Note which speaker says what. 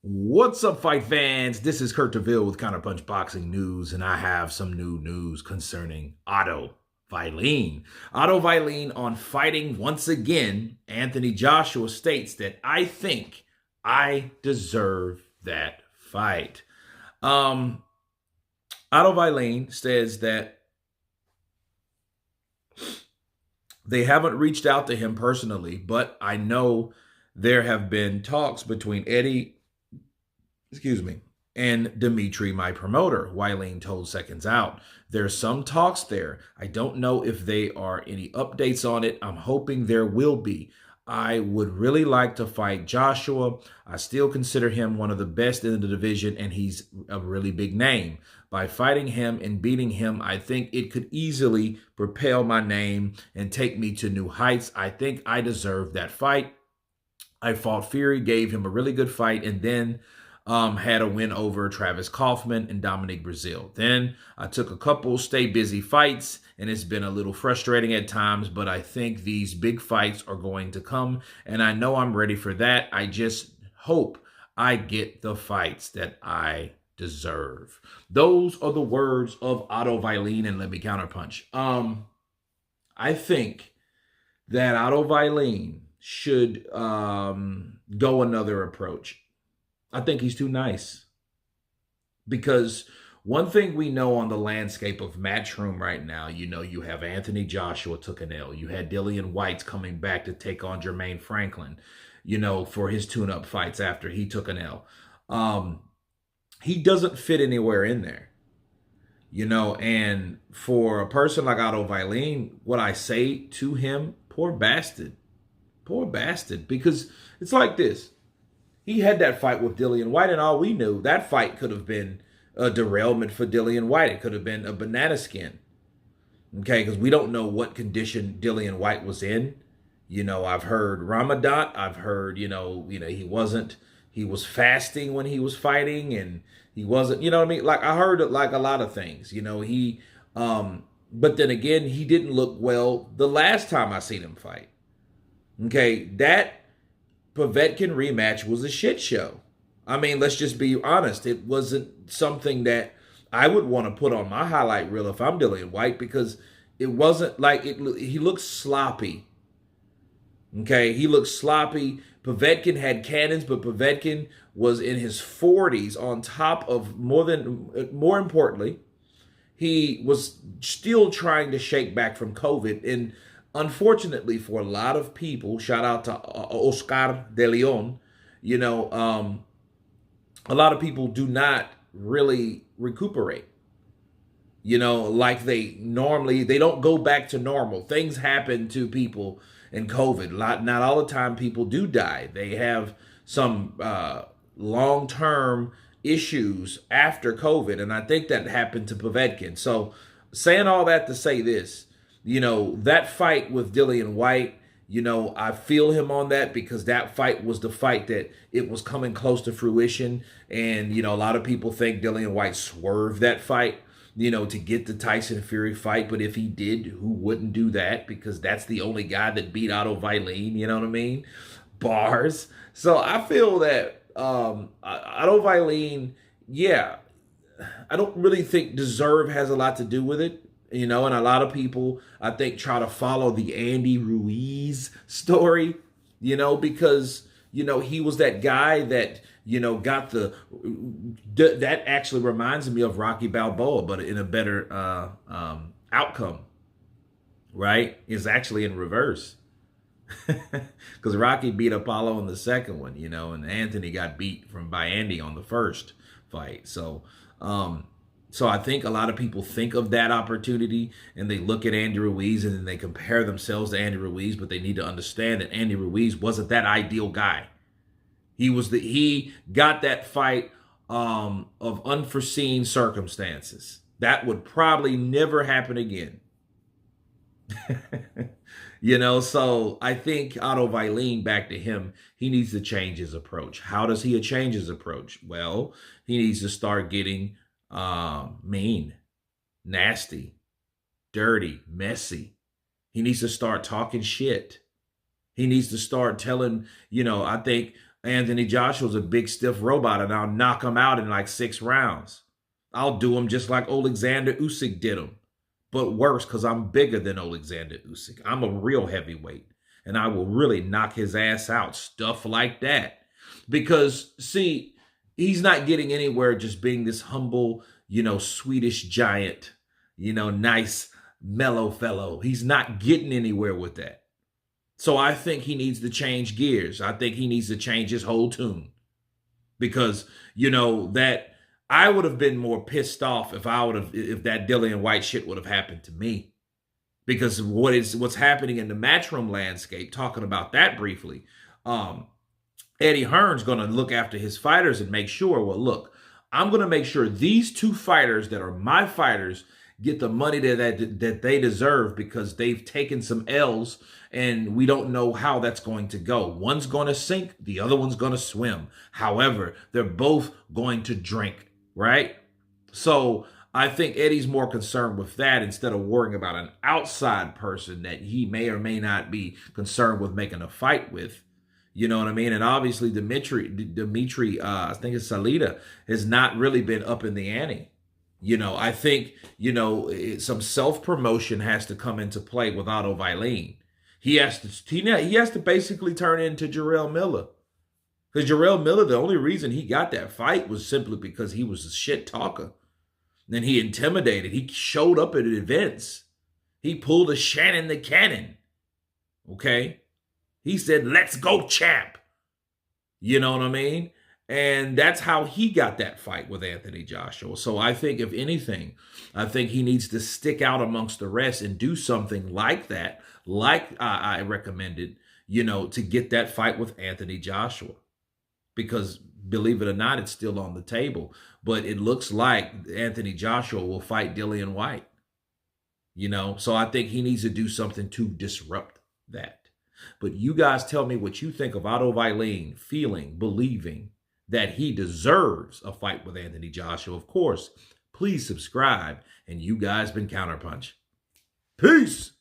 Speaker 1: What's up, fight fans? This is Kurt DeVille with Counterpunch Boxing News, and I have some new news concerning Otto Wallin. Otto Wallin on fighting once again. Anthony Joshua states that I think I deserve that fight. Um, Otto Wallin says that they haven't reached out to him personally, but I know there have been talks between Eddie and Dimitri, my promoter. Wallin told Seconds Out. There's some talks there. I don't know if there are any updates on it. I'm hoping there will be. I would really like to fight Joshua. I still consider him one of the best in the division, and he's a really big name. By fighting him and beating him, I think it could easily propel my name and take me to new heights. I think I deserve that fight. I fought Fury, gave him a really good fight, and then had a win over Travis Kaufman and Dominic Brazil. Then I took a couple stay busy fights, and it's been a little frustrating at times, but I think these big fights are going to come, and I know I'm ready for that. I just hope I get the fights that I deserve. Those are the words of Otto Wallin, and let me counterpunch. I think that Otto Wallin should go another approach. I think he's too nice. Because one thing we know on the landscape of Matchroom right now, you have Anthony Joshua took an L. You had Dillian Whyte's coming back to take on Jermaine Franklin, for his tune-up fights after he took an L. He doesn't fit anywhere in there. And for a person like Otto Wallin, what I say to him, poor bastard, because it's like this. He had that fight with Dillian Whyte, and all we knew, that fight could have been a derailment for Dillian Whyte. It could have been a banana skin. Okay, because we don't know what condition Dillian Whyte was in. I've heard Ramadan. I've heard, he was fasting when he was fighting, and he wasn't, what I mean? Like, I heard like a lot of things, but then again, he didn't look well the last time I seen him fight. Okay, that Povetkin rematch was a shit show. I mean, let's just be honest. It wasn't something that I would want to put on my highlight reel if I'm Dillian Whyte, because it wasn't like it. He looked sloppy. Okay, he looked sloppy. Povetkin had cannons, but Povetkin was in his 40s. On top of more importantly, he was still trying to shake back from COVID. And unfortunately for a lot of people, shout out to Oscar de Leon, a lot of people do not really recuperate. Like they don't go back to normal. Things happen to people in COVID. Not all the time people do die. They have some long-term issues after COVID, and I think that happened to Povetkin. So saying all that to say this, that fight with Dillian Whyte, I feel him on that, because that fight was the fight that it was coming close to fruition. And, a lot of people think Dillian Whyte swerved that fight, to get the Tyson Fury fight. But if he did, who wouldn't do that? Because that's the only guy that beat Otto Wallin, you know what I mean? Bars. So I feel that Otto Wallin, yeah, I don't really think deserve has a lot to do with it. And a lot of people, I think, try to follow the Andy Ruiz story, because, he was that guy that, got that actually reminds me of Rocky Balboa, but in a better outcome, right? It's actually in reverse. Because Rocky beat Apollo in the second one, and Anthony got beat by Andy on the first fight. So I think a lot of people think of that opportunity and they look at Andy Ruiz and then they compare themselves to Andy Ruiz, but they need to understand that Andy Ruiz wasn't that ideal guy. He got that fight of unforeseen circumstances. That would probably never happen again. So I think Otto Wallin, back to him, he needs to change his approach. How does he change his approach? Well, he needs to start getting mean, nasty, dirty, messy. He needs to start talking shit. He needs to start telling, I think Anthony Joshua's a big stiff robot, and I'll knock him out in like 6 rounds. I'll do him just like Alexander Usyk did him, but worse because I'm bigger than Alexander Usyk. I'm a real heavyweight, and I will really knock his ass out. Stuff like that. Because, see, he's not getting anywhere just being this humble, Swedish giant, nice, mellow fellow. He's not getting anywhere with that. So I think he needs to change gears. I think he needs to change his whole tune. Because, that I would have been more pissed off if that Dillian White shit would have happened to me. Because what's happening in the matchroom landscape, talking about that briefly, Eddie Hearn's going to look after his fighters and make sure, well, look, I'm going to make sure these 2 fighters that are my fighters get the money that they deserve because they've taken some L's and we don't know how that's going to go. One's going to sink, the other one's going to swim. However, they're both going to drink, right? So I think Eddie's more concerned with that instead of worrying about an outside person that he may or may not be concerned with making a fight with. You know what I mean? And obviously Dimitri, I think it's Salita, has not really been up in the ante. I think, some self-promotion has to come into play with Otto Wallin. He has to basically turn into Jarrell Miller. Because Jarrell Miller, the only reason he got that fight was simply because he was a shit talker. And he intimidated. He showed up at events. He pulled a Shannon the Cannon. Okay? He said, let's go, champ. You know what I mean? And that's how he got that fight with Anthony Joshua. So I think, if anything, I think he needs to stick out amongst the rest and do something like that, like I recommended, to get that fight with Anthony Joshua. Because, believe it or not, it's still on the table. But it looks like Anthony Joshua will fight Dillian White. So I think he needs to do something to disrupt that. But you guys tell me what you think of Otto Wallin believing that he deserves a fight with Anthony Joshua. Of course, please subscribe. And you guys been Counterpunch. Peace.